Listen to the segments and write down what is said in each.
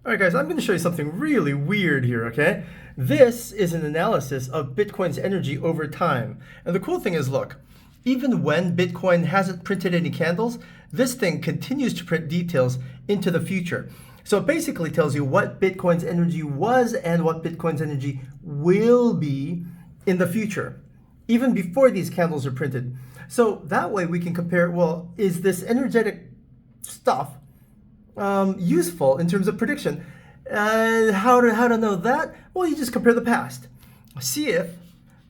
All right, guys, I'm going to show you something really weird here, okay? This is an analysis of Bitcoin's energy over time. And the cool thing is, look, even when Bitcoin hasn't printed any candles, this thing continues to print details into the future. So it basically tells you what Bitcoin's energy was and what Bitcoin's energy will be in the future, even before these candles are printed. So that way we can compare, well, is this energetic stuff useful in terms of prediction? How to know that? Well, you just compare the past. See if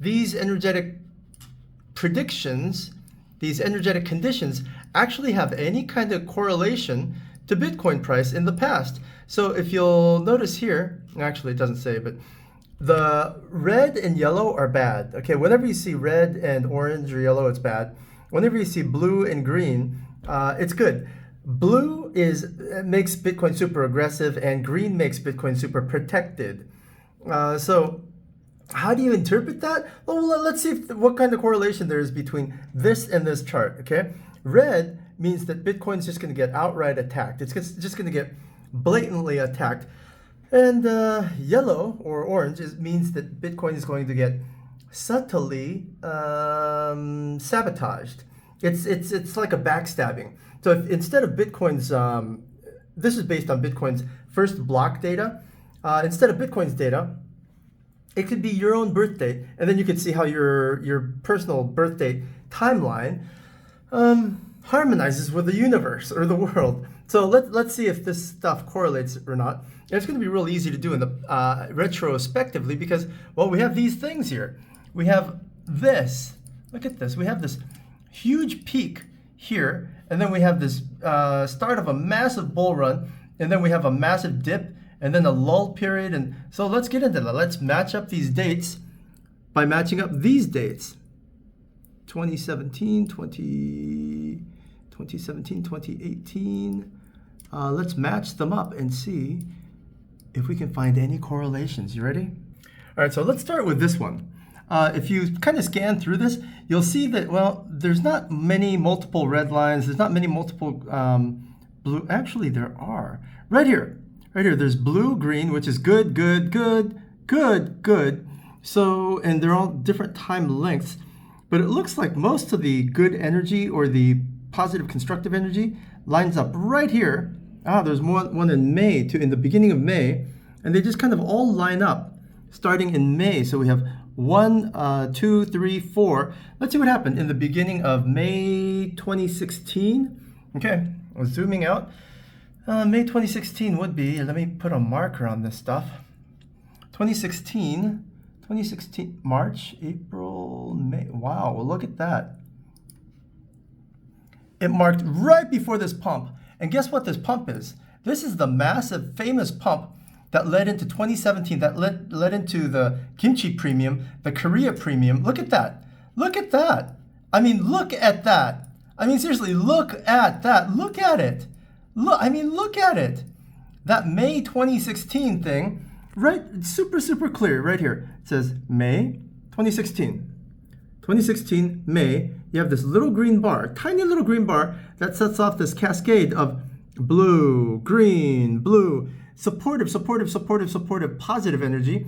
these energetic predictions, these energetic conditions actually have any kind of correlation to Bitcoin price in the past. So if you'll notice here, actually it doesn't say, but the red and yellow are bad. Okay, whenever you see red and orange or yellow, it's bad. Whenever you see blue and green, it's good. Blue makes Bitcoin super aggressive, and green makes Bitcoin super protected. So how do you interpret that? Well, let's see what kind of correlation there is between this and this chart, okay? Red means that Bitcoin's just going to get outright attacked. It's just going to get blatantly attacked. And yellow or orange means that Bitcoin is going to get subtly sabotaged. It's like a backstabbing. So if instead of Bitcoin's, this is based on Bitcoin's first block data. Instead of Bitcoin's data, it could be your own birth date, and then you could see how your personal birth date timeline harmonizes with the universe or the world. So let's see if this stuff correlates or not. And it's going to be real easy to do in the retrospectively because, well, we have these things here. We have this. Look at this. We have this huge peak here, and then we have this start of a massive bull run, and then we have a massive dip, and then a lull period. And so let's get into that. Let's match up these dates by matching up these dates. 2017, 2018. Let's match them up and see if we can find any correlations. You ready? All right, so let's start with this one. If you kind of scan through this, you'll see that, well, there's not many multiple red lines. There's not many multiple blue. Actually, there are. Right here, there's blue, green, which is good, good, good, good, good. So, and they're all different time lengths. But it looks like most of the good energy or the positive constructive energy lines up right here. There's one in May, in the beginning of May. And they just kind of all line up starting in May. So we have 1, 2, 3, 4. Let's see what happened in the beginning of May 2016. Okay, I'm zooming out. May 2016 would be, let me put a marker on this stuff. 2016, March, April, May. Wow, well, look at that. It marked right before this pump. And guess what this pump is? This is the massive, famous pump that led into 2017, that led into the kimchi premium, the Korea premium. Look at that. Look at that. I mean, look at that. I mean, seriously, look at that. Look at it. Look at it. That May 2016 thing, right? It's super, super clear right here. It says May 2016. 2016, May. You have this little green bar, tiny little green bar that sets off this cascade of blue, green, blue, supportive, supportive, supportive, supportive, positive energy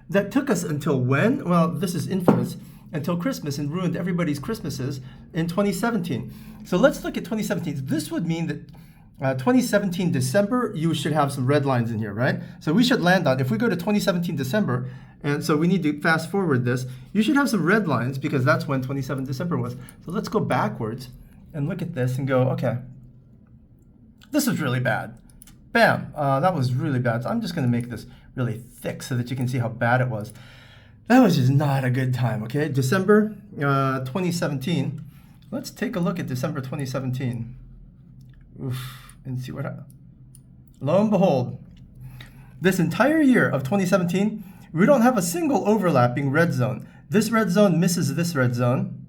that took us until when? Well, this is infamous, until Christmas, and ruined everybody's Christmases in 2017. So let's look at 2017. This would mean that 2017 December, you should have some red lines in here, right? So we should land on, if we go to 2017 December, and so we need to fast forward this, you should have some red lines because that's when 27 December was. So let's go backwards and look at this and go, okay, this is really bad. Bam, that was really bad. So I'm just gonna make this really thick so that you can see how bad it was. That was just not a good time, okay? December 2017. Let's take a look at December 2017. Oof, and see what happens. Lo and behold, this entire year of 2017, we don't have a single overlapping red zone. This red zone misses this red zone.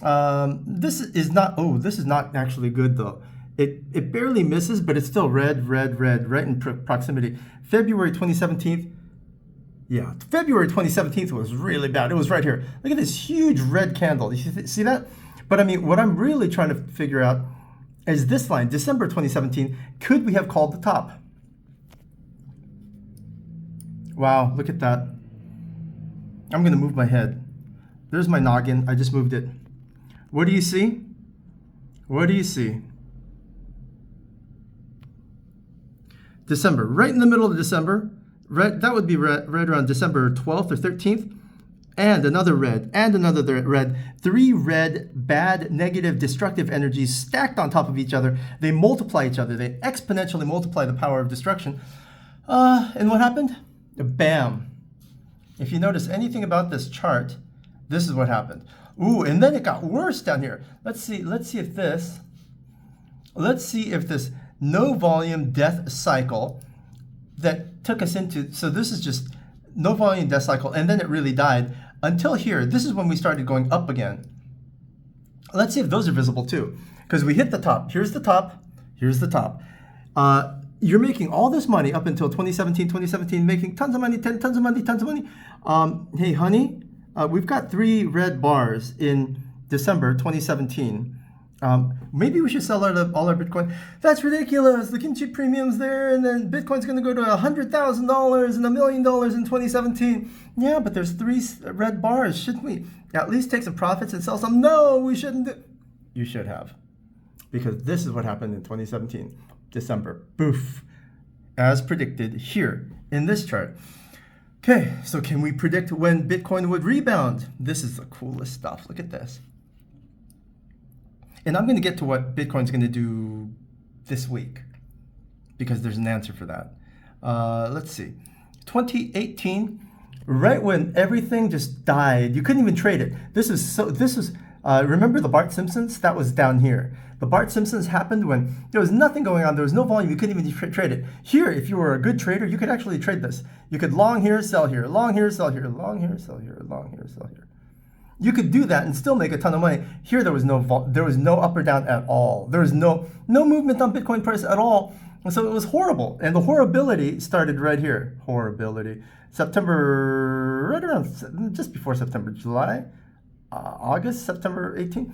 This is not actually good though. It barely misses, but it's still red, red, red, right in proximity. February 2017, yeah, February 2017 was really bad. It was right here. Look at this huge red candle. You see that? But I mean, what I'm really trying to figure out is this line, December 2017, could we have called the top? Wow, look at that. I'm gonna move my head. There's my noggin, I just moved it. What do you see? What do you see? December, right in the middle of December, red, that would be right around December 12th or 13th, and another red, and another red. 3 red, bad, negative, destructive energies stacked on top of each other. They multiply each other. They exponentially multiply the power of destruction. And what happened? Bam. If you notice anything about this chart, this is what happened. Ooh, and then it got worse down here. Let's see if this no volume death cycle that took us into, so this is just no volume death cycle, and then it really died until here. This is when we started going up again. Let's see if those are visible too, because we hit the top. Here's the top. Here's the top. You're making all this money up until 2017, making tons of money, tons of money. Hey, honey, we've got 3 red bars in December 2017. Maybe we should sell all our Bitcoin. That's ridiculous. The kimchi premium's there, and then Bitcoin's going to go to $100,000 and $1 million in 2017. Yeah, but there's 3 red bars. Shouldn't we at least take some profits and sell some? No, we shouldn't. You should have, because this is what happened in 2017, December. Boof, as predicted here in this chart. Okay, so can we predict when Bitcoin would rebound? This is the coolest stuff. Look at this. And I'm going to get to what Bitcoin's going to do this week, because there's an answer for that. Let's see. 2018, right when everything just died, you couldn't even trade it. Remember the Bart Simpsons? That was down here. The Bart Simpsons happened when there was nothing going on. There was no volume. You couldn't even trade it. Here, if you were a good trader, you could actually trade this. You could long here, sell here, long here, sell here, long here, sell here, long here, sell here. You could do that and still make a ton of money. Here, there was no up or down at all. There was no movement on Bitcoin price at all. And so it was horrible. And the horribility started right here. Horribility. September, right around, just before September, July, August, September 18th.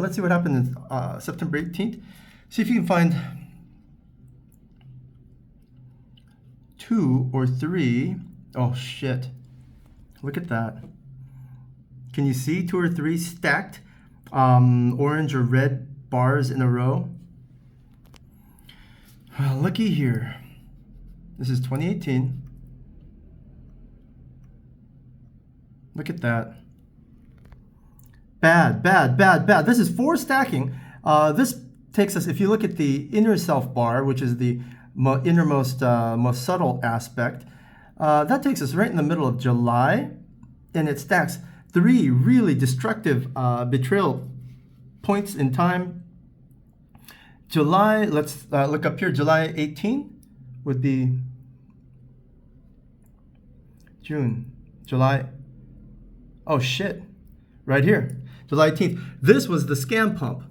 Let's see what happened in September 18th. See if you can find 2 or 3. Oh, shit. Look at that. Can you see 2 or 3 stacked orange or red bars in a row? Well, looky here. This is 2018. Look at that. Bad, bad, bad, bad. This is 4 stacking. This takes us, if you look at the inner self bar, which is the innermost, most subtle aspect, that takes us right in the middle of July, and it stacks 3 really destructive betrayal points in time. July, let's look up here, July 18 would be June, July, oh shit, right here, July 18th. This was the scam pump.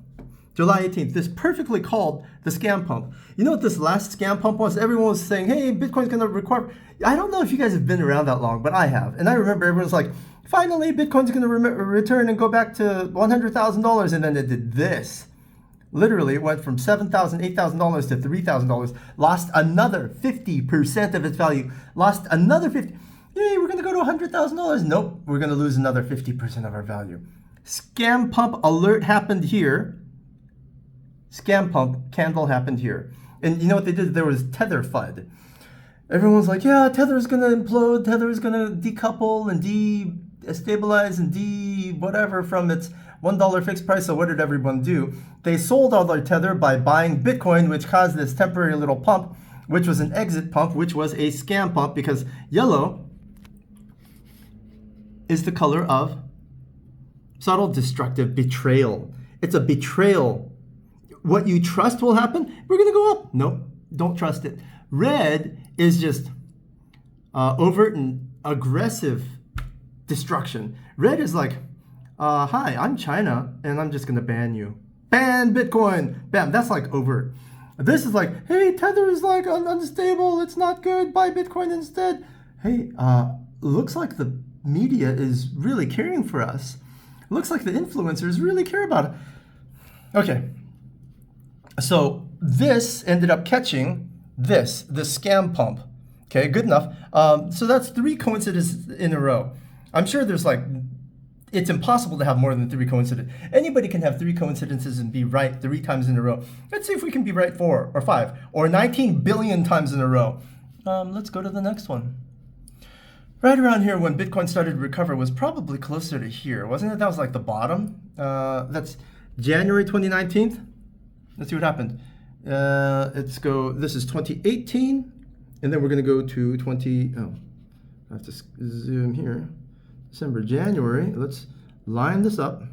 July 18th, this perfectly called the scam pump. You know what this last scam pump was? Everyone was saying, hey, Bitcoin's gonna require, I don't know if you guys have been around that long, but I have. And I remember everyone's like, finally, Bitcoin's gonna return and go back to $100,000, and then it did this. Literally, it went from $7,000, $8,000 to $3,000, lost another 50% of its value, lost another 50. Hey, we're gonna go to $100,000. Nope, we're gonna lose another 50% of our value. Scam pump alert happened here. Scam pump candle happened here. And you know what they did? There was Tether FUD. Everyone's like, yeah, Tether is going to implode. Tether is going to decouple and destabilize and whatever from its $1 fixed price. So what did everyone do? They sold all their Tether by buying Bitcoin, which caused this temporary little pump, which was an exit pump, which was a scam pump, because yellow is the color of subtle destructive betrayal. It's a betrayal. What you trust will happen, we're going to go up. Nope, don't trust it. Red is just overt and aggressive destruction. Red is like, hi, I'm China, and I'm just going to ban you. Ban Bitcoin. Bam, that's like overt. This is like, hey, Tether is like unstable. It's not good. Buy Bitcoin instead. Hey, looks like the media is really caring for us. Looks like the influencers really care about it. Okay. So this ended up catching the scam pump. Okay, good enough. So that's 3 coincidences in a row. I'm sure there's like, it's impossible to have more than 3 coincidences. Anybody can have 3 coincidences and be right 3 times in a row. Let's see if we can be right 4 or 5 or 19 billion times in a row. Let's go to the next one. Right around here when Bitcoin started to recover was probably closer to here, wasn't it? That was like the bottom. That's January 2019. Let's see what happened. Let's go, this is 2018, and then we're gonna go to I have to zoom here. December, January, let's line this up.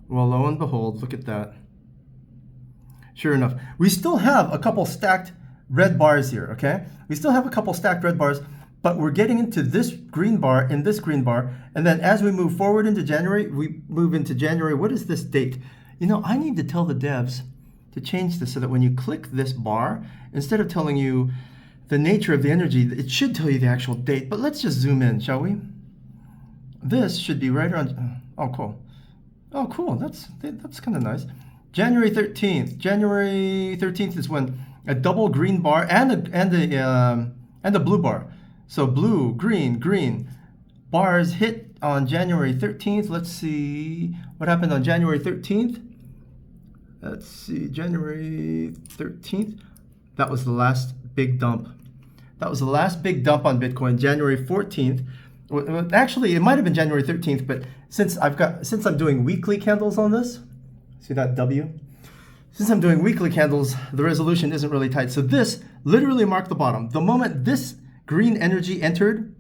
Well, lo and behold, look at that. Sure enough, we still have a couple stacked red bars here, okay? We still have a couple stacked red bars, but we're getting into this green bar and this green bar, and then as we move forward into January, we move into January. What is this date? You know, I need to tell the devs to change this so that when you click this bar, instead of telling you the nature of the energy, it should tell you the actual date. But let's just zoom in, shall we? This should be right around, oh cool. Oh cool, that's kind of nice. January 13th. January 13th is when a double green bar and a blue bar. So blue, green, green bars hit on January 13th. Let's see what happened on January 13th. Let's see, January 13th. That was the last big dump. That was the last big dump on Bitcoin, January 14th. Well, actually, it might have been January 13th, but since I'm doing weekly candles on this, see that W? Since I'm doing weekly candles, the resolution isn't really tight. So this literally marked the bottom. The moment this green energy entered,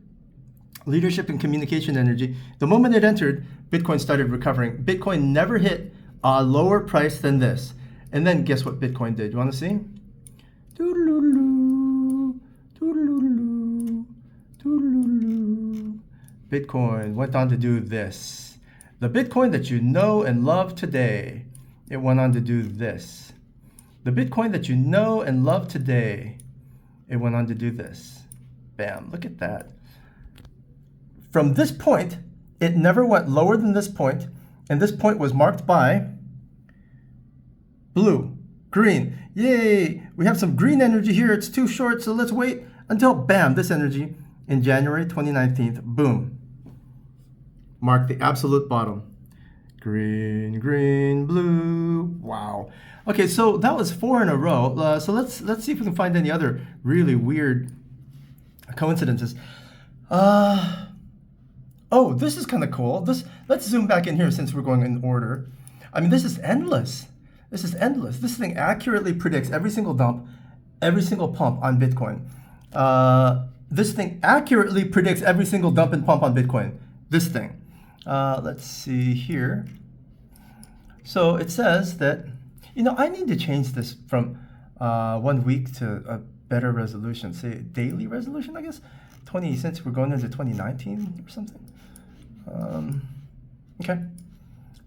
leadership and communication energy, the moment it entered, Bitcoin started recovering. Bitcoin never hit a lower price than this. And then guess what Bitcoin did? You want to see? Bitcoin went on to do this. The Bitcoin that you know and love today, it went on to do this. The Bitcoin that you know and love today, it went on to do this. Bam, look at that. From this point, it never went lower than this point, and this point was marked by blue, green. Yay, we have some green energy here. It's too short, so let's wait until, bam, this energy in January 2019, boom, marked the absolute bottom. Green, green, blue, wow. Okay, so that was 4 in a row. So let's see if we can find any other really weird coincidences. Oh, this is kind of cool. Let's zoom back in here since we're going in order. I mean, this is endless. This is endless. This thing accurately predicts every single dump, every single pump on Bitcoin. This thing accurately predicts every single dump and pump on Bitcoin. This thing. Let's see here. So it says that, you know, I need to change this from 1 week to a better resolution, say daily resolution, I guess. 20 since we're going into 2019 or something. Okay,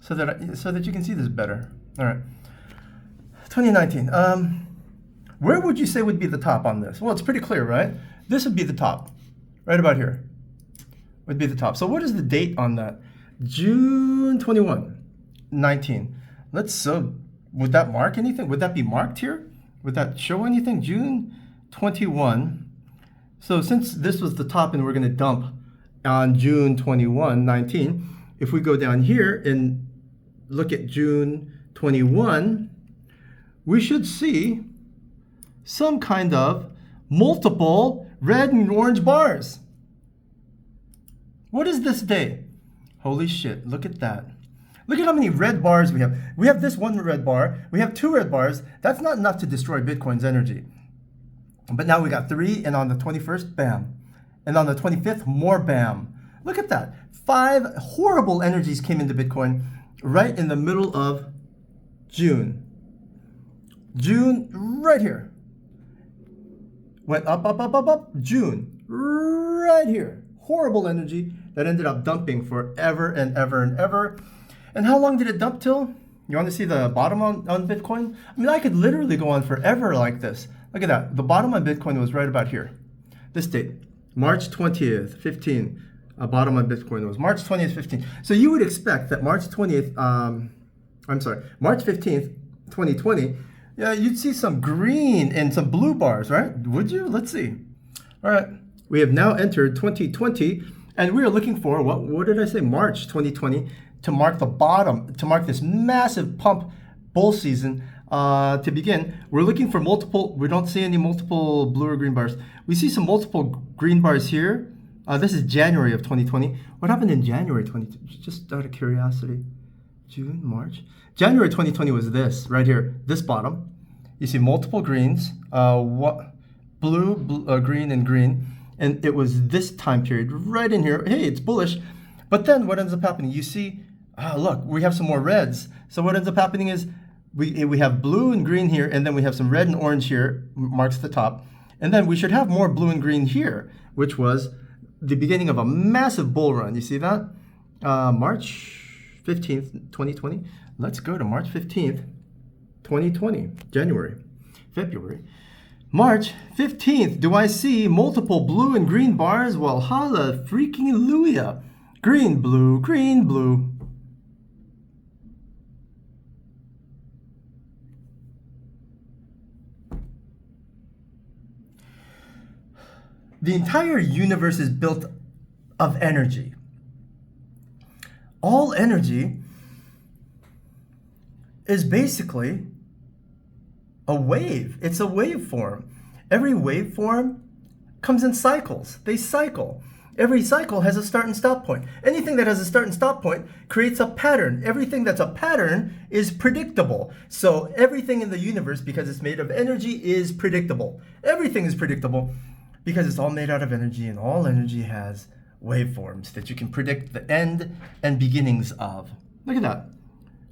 so that you can see this better. All right, 2019. Where would you say would be the top on this? Well, it's pretty clear, right? This would be the top, right about here. Would be the top. So what is the date on that? June 21, 19. Would that mark anything? Would that be marked here? Would that show anything? June 21. So since this was the top and we're going to dump on June 21, 19, if we go down here and look at June 21, we should see some kind of multiple red and orange bars. What is this day? Holy shit, look at that. Look at how many red bars we have. We have this one red bar. We have 2 red bars. That's not enough to destroy Bitcoin's energy. But now we got 3, and on the 21st, bam. And on the 25th, more bam. Look at that. 5 horrible energies came into Bitcoin right in the middle of June. June, right here. Went up, up, up, up, up. June, right here. Horrible energy that ended up dumping forever and ever and ever. And how long did it dump till? You want to see the bottom on Bitcoin? I mean, I could literally go on forever like this. Look at that. The bottom on Bitcoin was right about here. This date, March 20th, 15. Bottom on Bitcoin was March 20th, 15. So you would expect that March 20th, March 15th, 2020, yeah, you'd see some green and some blue bars, right? Would you? Let's see. All right, we have now entered 2020, and we are looking for, what did I say? March 2020, to mark the bottom, to mark this massive pump bull season to begin. We're looking for multiple, we don't see any multiple blue or green bars. We see some multiple green bars here. This is January of 2020. What happened in January 2020? Just out of curiosity. June, March. January 2020 was this, right here, this bottom. You see multiple greens, blue, green, and green. And it was this time period right in here. Hey, it's bullish. But then what ends up happening? You see, look, we have some more reds. So what ends up happening is we have blue and green here, and then we have some red and orange here, marks the top. And then we should have more blue and green here, which was the beginning of a massive bull run. You see that? March 15th, 2020. Let's go to March 15th, 2020, January, February. March 15th, do I see multiple blue and green bars? Well, holla freaking hallelujah. Green, blue, green, blue. The entire universe is built of energy. All energy is basically a wave. It's a waveform. Every waveform comes in cycles. They cycle. Every cycle has a start and stop point. Anything that has a start and stop point creates a pattern. Everything that's a pattern is predictable. So everything in the universe, because it's made of energy, is predictable. Everything is predictable because it's all made out of energy, and all energy has waveforms that you can predict the end and beginnings of. Look at that.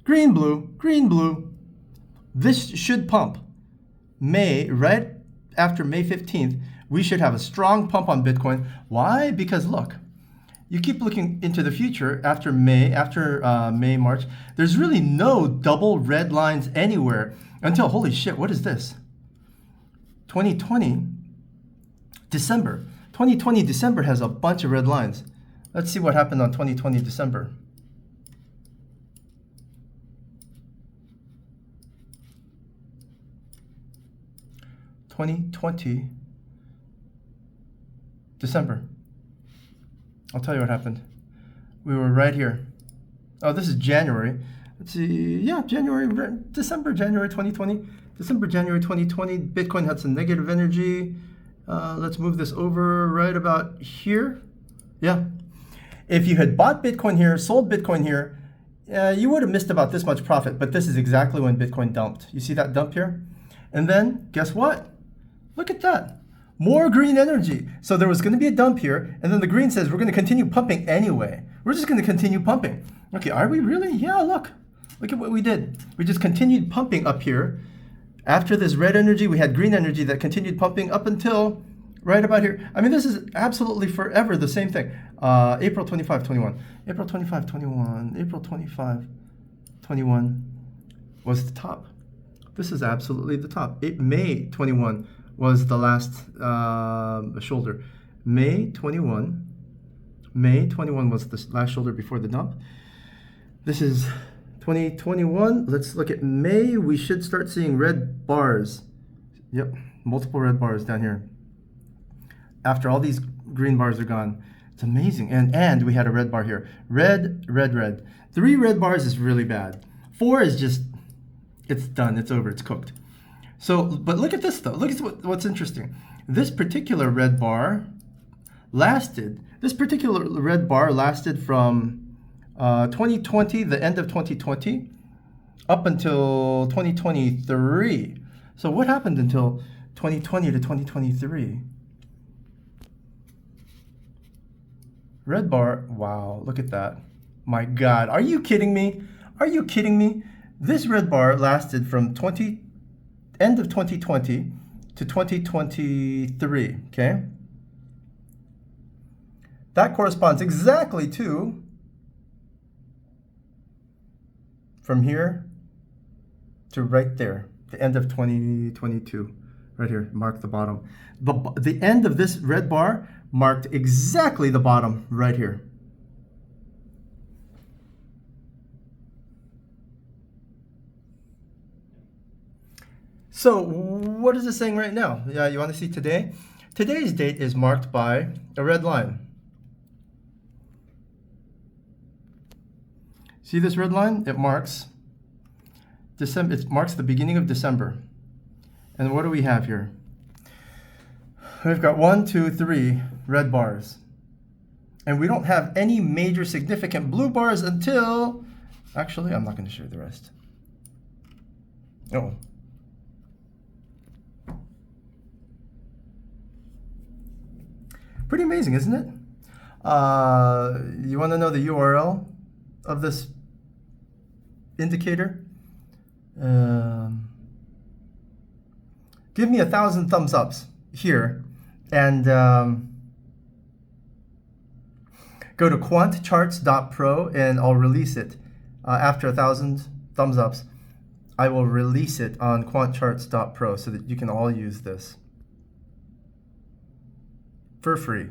Green, blue, green, blue. This should pump. Right after May 15th, we should have a strong pump on Bitcoin. Why? Because look, you keep looking into the future after May, March, there's really no double red lines anywhere until, holy shit, what is this? 2020, December. 2020 December has a bunch of red lines. Let's see what happened on 2020 December. December. I'll tell you what happened. We were right here. Oh, this is January. Let's see. Yeah, December, January 2020. December, January 2020. Bitcoin had some negative energy. Let's move this over right about here. Yeah. If you had bought Bitcoin here, sold Bitcoin here, you would have missed about this much profit. But this is exactly when Bitcoin dumped. You see that dump here? And then, guess what? Look at that. More green energy. So there was going to be a dump here, and then the green says we're going to continue pumping anyway. We're just going to continue pumping. Okay, are we really? Yeah, look. Look at what we did. We just continued pumping up here. After this red energy, we had green energy that continued pumping up until right about here. I mean, this is absolutely forever the same thing. April 25, 21. April 25, 21. April 25, 21 was the top. This is absolutely the top. May 21 was the last shoulder. May 21 was the last shoulder before the dump. This is 2021. Let's look at May. We should start seeing red bars. Yep, multiple red bars down here. After all these green bars are gone. It's amazing. And we had a red bar here. Red, red, red. 3 red bars is really bad. 4 is just, it's done, it's over, it's cooked. So, but look at this though. Look at what's interesting. This particular red bar lasted from 2020, the end of 2020, up until 2023. So what happened until 2020 to 2023? Red bar, wow, look at that. My God, are you kidding me? Are you kidding me? This red bar lasted from end of 2020 to 2023, okay? That corresponds exactly to, from here to right there, the end of 2022, right here, mark the bottom. The end of this red bar marked exactly the bottom right here. So what is it saying right now? Yeah, you want to see today? Today's date is marked by a red line. See this red line? It marks December. It marks the beginning of December. And what do we have here? We've got 1, 2, 3 red bars. And we don't have any major significant blue bars until, actually, I'm not going to show you the rest. Oh. Pretty amazing, isn't it? You want to know the URL of this indicator? Give me 1,000 thumbs ups here and go to quantcharts.pro and I'll release it. After 1,000 thumbs ups, I will release it on quantcharts.pro so that you can all use this for free.